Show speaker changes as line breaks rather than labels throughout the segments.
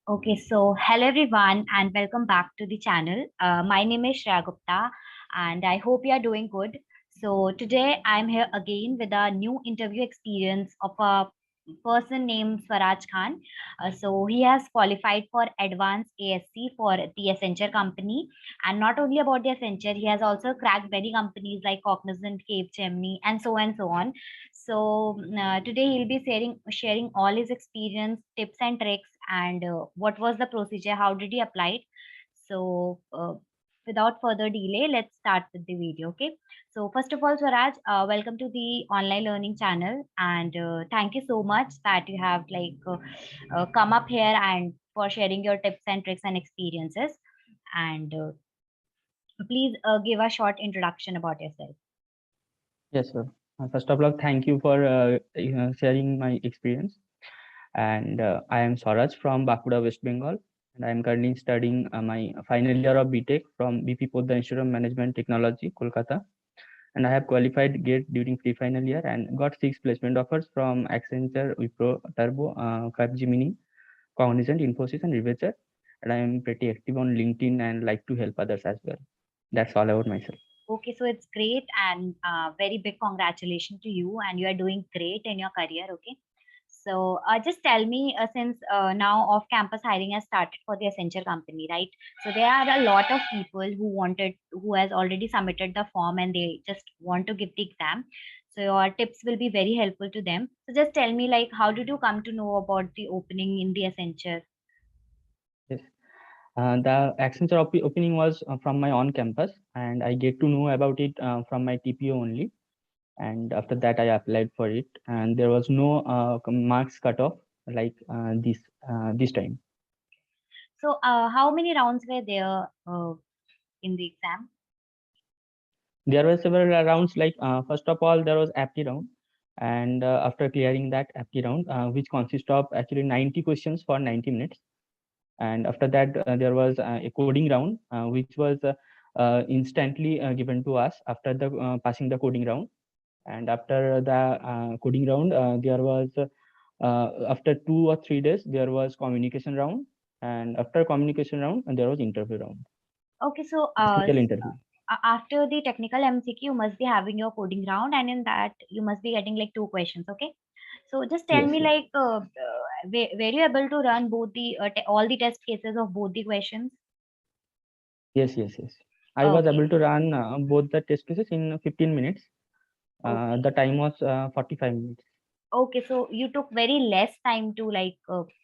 Okay, so hello everyone and welcome back to the channel. My name is Shreya Gupta and I hope you are doing good. So today I'm here again with a new interview experience of a person named Swaraj Khan. So he has qualified for advanced ASC for the Accenture company, and not only about the Accenture, he has also cracked many companies like Cognizant, Capgemini, and so on. So today he'll be sharing all his experience, tips and tricks, and what was the procedure, how did he apply it. So without further delay, let's start with the video. Okay. So first of all, Swaraj, welcome to the online learning channel, and thank you so much that you have come up here and for sharing your tips and tricks and experiences. And please give a short introduction about yourself.
Yes, sir. First of all, thank you for sharing my experience. And I am Swaraj from Bakuda, West Bengal, and I am currently studying my final year of BTech from BP Poddar Institute of Management Technology, Kolkata. And I have qualified GATE during pre-final year and got 6 placement offers from Accenture, Wipro, Turbo, Capgemini, Cognizant, Infosys, and Riveter. And I am pretty active on LinkedIn and like to help others as well. That's all about myself.
Okay, so it's great and very big congratulations to you, and you are doing great in your career. Okay, so just tell me, since now off-campus hiring has started for the Accenture company, right? So there are a lot of people who has already submitted the form and they just want to give the exam. So your tips will be very helpful to them. So just tell me, like, how did you come to know about the opening in the Accenture?
Yes. The Accenture opening was from my on campus, and I get to know about it from my TPO only. And after that, I applied for it, and there was no marks cut off like this time.
So how many rounds were there in the exam?
There were several rounds. Like first of all, there was apti round, and after clearing that apti round, which consists of actually 90 questions for 90 minutes, and after that there was a coding round, which was instantly given to us after the passing the coding round. And after the coding round, there was after 2 or 3 days there was communication round, and after communication round there was interview round,
Okay, so
technical interview.
after the technical MCQ, you must be having your coding round, and in that you must be getting like two questions. Okay, so just tell
Yes,
me,
yes,
like, were you able to run both the all the test cases of both the questions?
yes. I was
Okay,
able to run both the test cases in 15 minutes.
okay,
The time was 45 minutes.
okay. So you took very less time to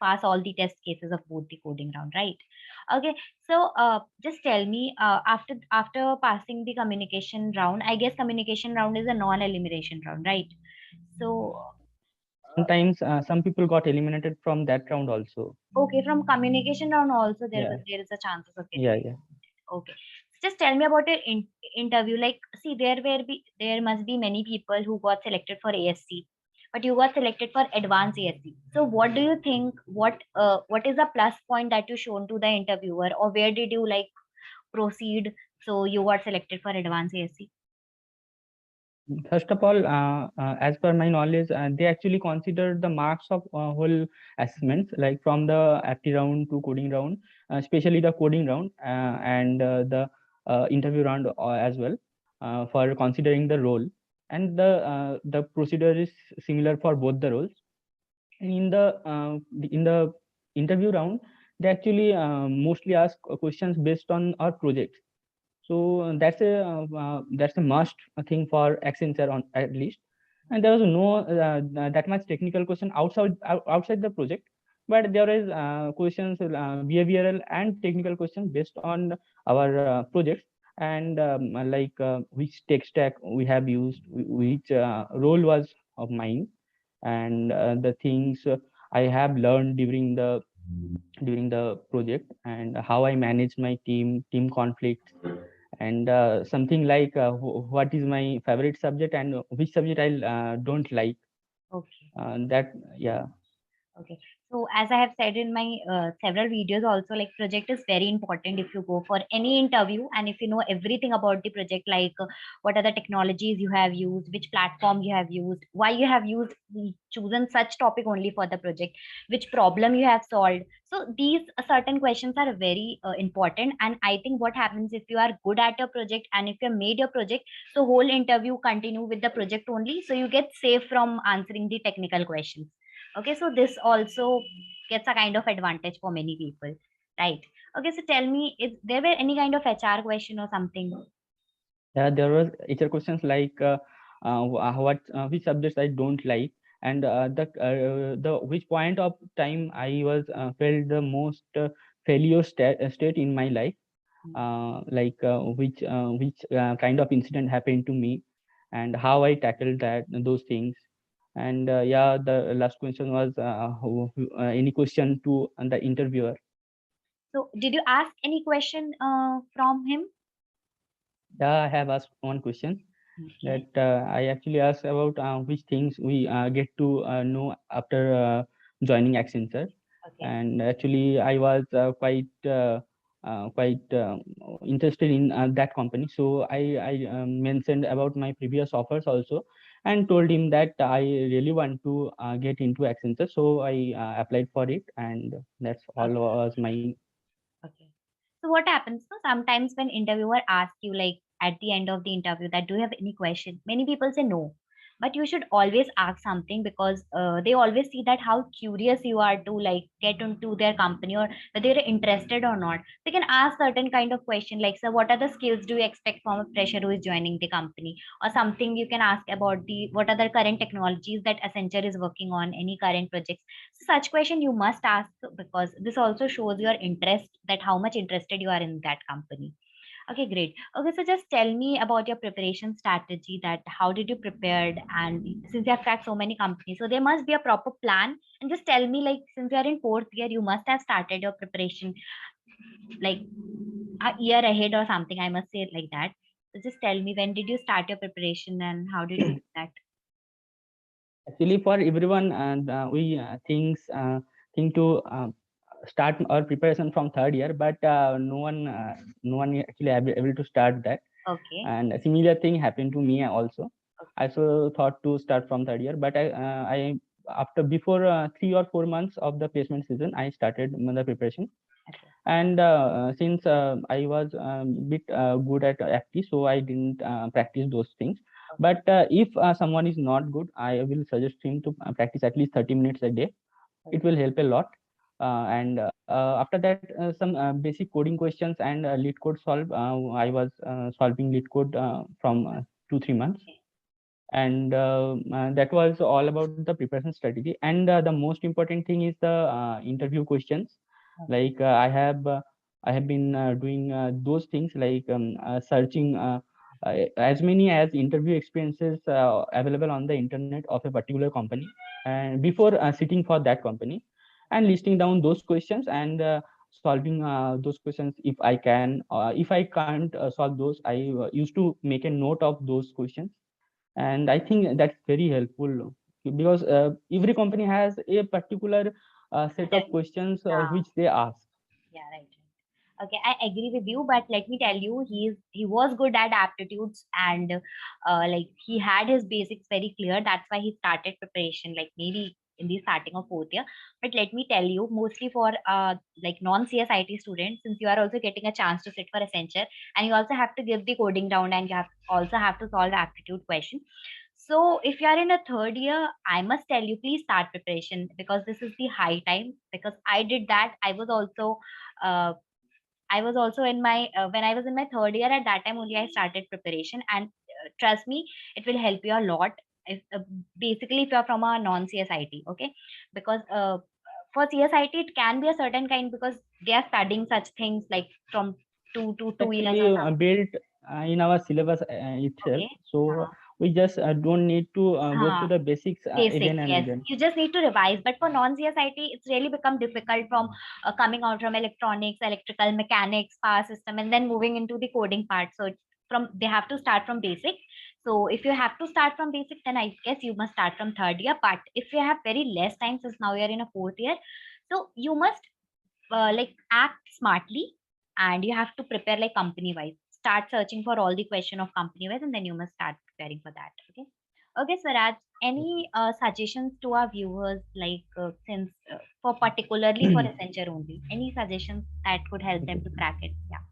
pass all the test cases of both the coding round, right? Okay, so just tell me, after passing the communication round, I guess communication round is a non-elimination round, right? So
Sometimes some people got eliminated from that round also.
okay, from communication round also
Yeah,
there is a chances of getting
yeah.
eliminated. Okay. Just tell me about your interview. Like, see, there must be many people who got selected for ASC, but you got selected for advanced ASC. So what do you think? What is the plus point that you shown to the interviewer, or where did you like proceed? So you got selected for advanced ASC.
First of all, as per my knowledge, they actually consider the marks of whole assessments, like from the apti round to coding round, especially the coding round and the interview round as well, for considering the role. And the procedure is similar for both the roles. And in the interview round, they actually mostly ask questions based on our project. So that's a must thing for Accenture on at least. And there was no that much technical question outside the project, but there is questions, behavioral and technical questions based on our projects, and which tech stack we have used, which role was of mine, and the things I have learned during the project, and how I manage my team conflicts, and something like what is my favorite subject and which subject I don't like.
Okay.
That, yeah.
Okay. So as I have said in my several videos also, like project is very important if you go for any interview, and if you know everything about the project, like what are the technologies you have used, which platform you have used, why you have used chosen such topic only for the project, which problem you have solved. So these certain questions are very important, and I think what happens if you are good at your project and if you have made your project, so whole interview continue with the project only, so you get safe from answering the technical questions. Okay, so this also gets a kind of advantage for many people, right? Okay, so tell me, if there were any kind of HR question or something.
Yeah, there was HR questions like what which subjects I don't like, and the which point of time I was felt the most failure state in my life, like which kind of incident happened to me, and how I tackled that those things. And yeah, the last question was any question to the interviewer.
So did you ask any question from him?
Yeah, I have asked one question
Okay.
that I actually asked about which things we get to know after joining Accenture.
Okay.
And actually, I was quite interested in that company. So I mentioned about my previous offers also, and told him that I really want to get into Accenture. So I applied for it, and that's all
Okay.
was my.
Okay. So what happens? No, sometimes when interviewer asks you, like at the end of the interview, that do you have any question? Many people say no, but you should always ask something, because they always see that how curious you are to like get into their company, or whether you're interested or not. They can ask certain kind of question like, so what are the skills do you expect from a fresher who is joining the company, or something you can ask about the what are the current technologies that Accenture is working on, any current projects. Such question you must ask, because this also shows your interest, that how much interested you are in that company. Okay, great. Okay, so just tell me about your preparation strategy, that how did you prepared, and since you have cracked so many companies, so there must be a proper plan. And just tell me, like since you are in fourth year, you must have started your preparation like a year ahead or something, I must say it like that. So just tell me, when did you start your preparation and how did you do that?
Actually, for everyone, and we think to start our preparation from third year, but no one actually able to start that.
Okay.
And a similar thing happened to me also. I
Okay.
also thought to start from third year, but I after before 3 or 4 months of the placement season, I started the preparation.
Okay.
And since I was bit good at FT, so I didn't practice those things.
Okay.
But if someone is not good, I will suggest him to practice at least 30 minutes a day. It will help a lot. And after that, some basic coding questions and lead code solve. I was solving lead code from 2 3 months,
Okay.
and that was all about the preparation strategy. And the most important thing is the interview questions.
Okay.
Like I have been doing those things, like searching as many as interview experiences available on the internet of a particular company, and before sitting for that company, and listing down those questions, and solving those questions if I can. If I can't solve those, I used to make a note of those questions. And I think that's very helpful, because every company has a particular set of
Interview.
questions
Yeah.
which they ask.
Yeah, right, right. Okay, I agree with you, but let me tell you, he was good at aptitudes, and like he had his basics very clear. That's why he started preparation, like maybe in the starting of fourth year. But let me tell you, mostly for like non-CSIT students, since you are also getting a chance to sit for Accenture, and you also have to give the coding round, and you have also have to solve aptitude question. So if you are in a third year, I must tell you, please start preparation, because this is the high time. Because I did that. Uh, I was also in my when I was in my third year. At that time only I started preparation, and trust me, it will help you a lot. If, basically, if you're from a non-CSIT, okay, because for CSIT it can be a certain kind, because they are studying such things like from two to
It's
2 years
actually
or something.
built in our syllabus itself,
Okay.
so we just don't need to go through
Uh,
the basics
Basics,
again and
yes.
again.
You just need to revise. But for non-CSIT, it's really become difficult from coming out from electronics, electrical, mechanics, power system, and then moving into the coding part. So from they have to start from basic. So if you have to start from basic, then I guess you must start from third year. But if you have very less time, since now you're in a fourth year, so you must like act smartly, and you have to prepare like company wise. Start searching for all the question of company wise, and then you must start preparing for that. Okay. Okay, Swaraj. Any suggestions to our viewers, like since for particularly for Accenture only? Any suggestions that could help them to
Okay.
crack it? Yeah.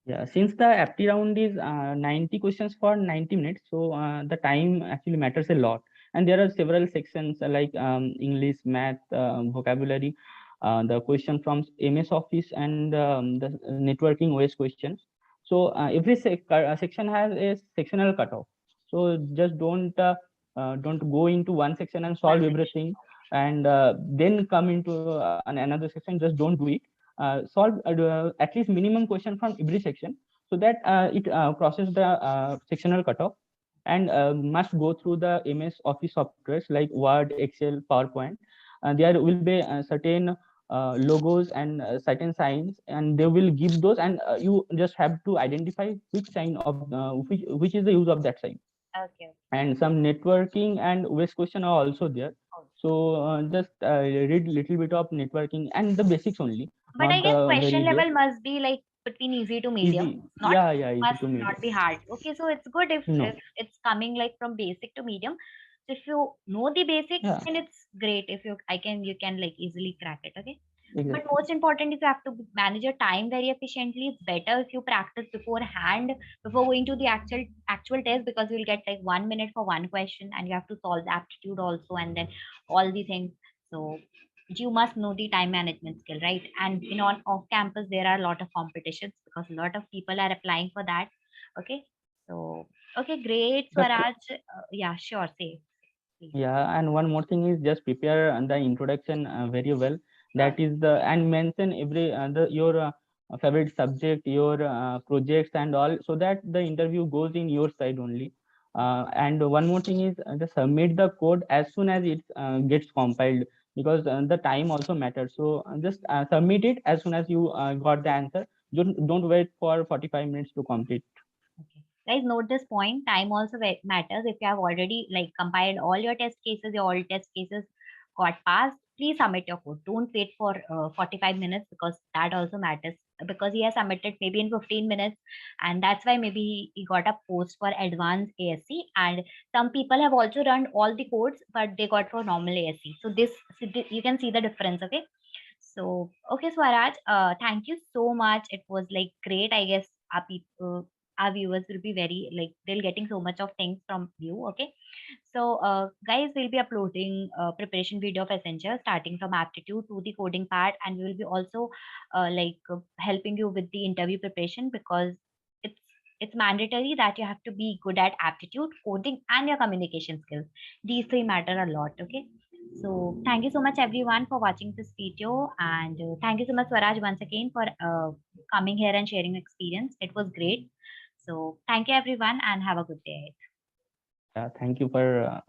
Yeah, since the FT round is 90 questions for 90 minutes, so the time actually matters a lot. And there are several sections like English, math, vocabulary, the question from MS Office, and the networking OS questions. So every section has a sectional cutoff. So just don't go into one section and
One
solve
section.
everything, and then come into another section. Just don't do it. Solve at least minimum question from every section, so that it crosses the sectional cutoff, and must go through the MS Office softwares like Word, Excel, PowerPoint. There will be certain logos and certain signs, and they will give those, and you just have to identify which sign of which is the use of that sign.
Okay.
And some networking and waste question are also there.
Okay.
So just read little bit of networking and the basics only,
But I
not
guess question
very depth.
level must be like between easy to medium.
Easy,
Not
yeah, easy
must
to
not
medium.
be hard. Okay, so it's good if
No,
it's coming like from basic to medium. So if you know the basics,
yeah,
then it's great. If you can like easily crack it. Okay. But
exactly.
most important is you have to manage your time very efficiently. It's better if you practice beforehand before going to the actual test, because you'll get like 1 minute for one question, and you have to solve the aptitude also, and then all the things. So you must know the time management skill, right? And in on off campus there are a lot of competitions, because a lot of people are applying for that. Okay. So okay, great,
The
Swaraj. Yeah, sure, say please.
Yeah, and one more thing is just prepare the introduction very well.
Sure.
That is the and mention every your favorite subject, your projects and all, so that the interview goes in your side only. And one more thing is just submit the code as soon as it gets compiled, because the time also matters. So just submit it as soon as you got the answer. Don't wait for 45 minutes to complete.
Okay. Guys, note this point. Time also matters. If you have already like compiled all your test cases, your all test cases got passed, please submit your code. Don't wait for 45 minutes, because that also matters. Because he has submitted maybe in 15 minutes, and that's why maybe he got a post for advanced ASC. And some people have also run all the codes, but they got for normal ASC. So you can see the difference. Okay. So, okay, Swaraj, thank you so much. It was like great. I guess our viewers will be very like they're getting so much of things from you. Okay, so guys, we'll be uploading preparation video of Accenture starting from aptitude to the coding part, and we will be also helping you with the interview preparation, because it's it's mandatory that you have to be good at aptitude, coding, and your communication skills. These three matter a lot. Okay. So thank you so much everyone for watching this video, and thank you so much Swaraj once again for coming here and sharing experience. It was great. So thank you everyone and have a good day.
Yeah, thank you for